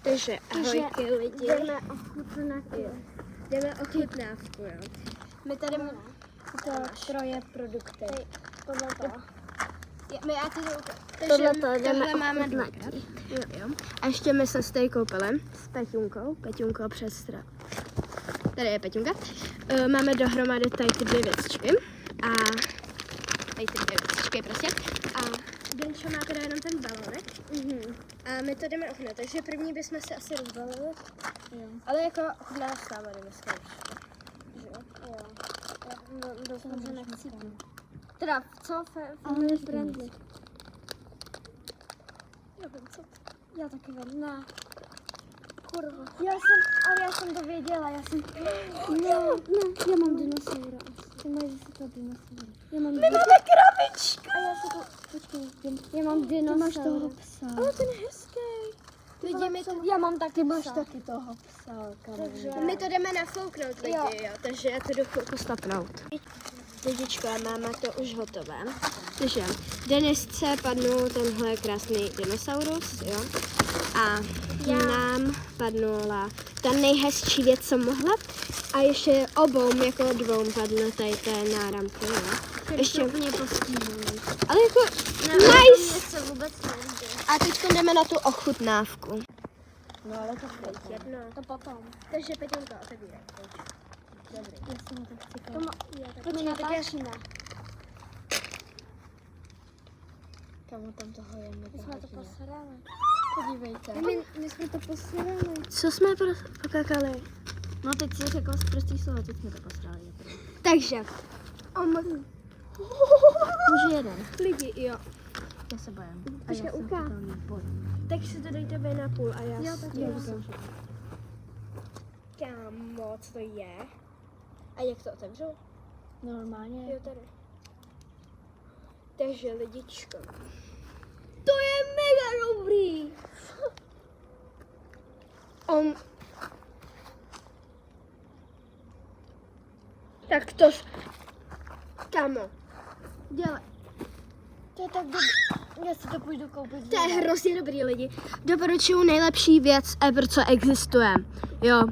Takže ahojky lidi. Jdeme ochutnávku. Jdeme ochutnávku, jo. My tady máme troje produkty. Tohle to. My já to Tohle máme dvakrát. Jo. A ještě my se tady koupili s Peťunkou. Peťunko přes tady je Peťunka. Máme dohromady tady ty dvě věcičky. A tady ty dvě věcičky prostě. A Denčo má teda jenom ten balonek. A my to jdeme ochutnat, takže první bychom si asi rozbalili. Jo. Ale jako ochutnáme s náma dneska určitě. Jo. Doufám, že nechcípnu. Teda, co? Family friendly. Já vím, co. Já taky vím, ne. Kurva. Já jsem to věděla, já mám dinosaura. Ty máš zase to dinosaura. My máme krabičku! A já si to, počkej, já mám dinosaura. Ty máš toho psa. Ale ten je hezký. Vidíme to. Já mám taky Máš psa. taky toho psa, Takže... My to jdeme nafouknout lidi, jo. Takže já to jdu chvilku stopnout. Lidičko, máma to už hotové. Takže Denisce padnul tenhle krásný dinosaurus, jo. A nám padnula ta nejhezčí věc, co mohla. A ještě obou, jako dvou, padne tady té náramky, jo. Ještě úplně postižený. ale jako nice! Se vůbec nelíbí. A teď jdeme na tu ochutnávku. No ale to chvíli. Jedno. To potom. Takže Peťonka, otevírej. Dobrý. Já si na to chci To má, To my natáčíme. Kamo, tam toho je My jsme to posrali. Podívejte. My jsme to posrali. Co jsme pokakali? No teď si řekl prostý slovo, teď jsme to posrali. Takže. Může jeden. Lidi, jo. Já se bojím. Počkej, Uka. Tak si to dejte vy na půl a já Jo, tak jo. Kámo, co to je? A jak to otevřu? Normálně. Jo, tady. Takže lidičko. To je mega dobrý! Tak to... Kámo. Dělej. To je tak dobrý. Já si to půjdu koupit. To je hrozně dobrý lidi. Doporučuju nejlepší věc ever, co existuje. Jo.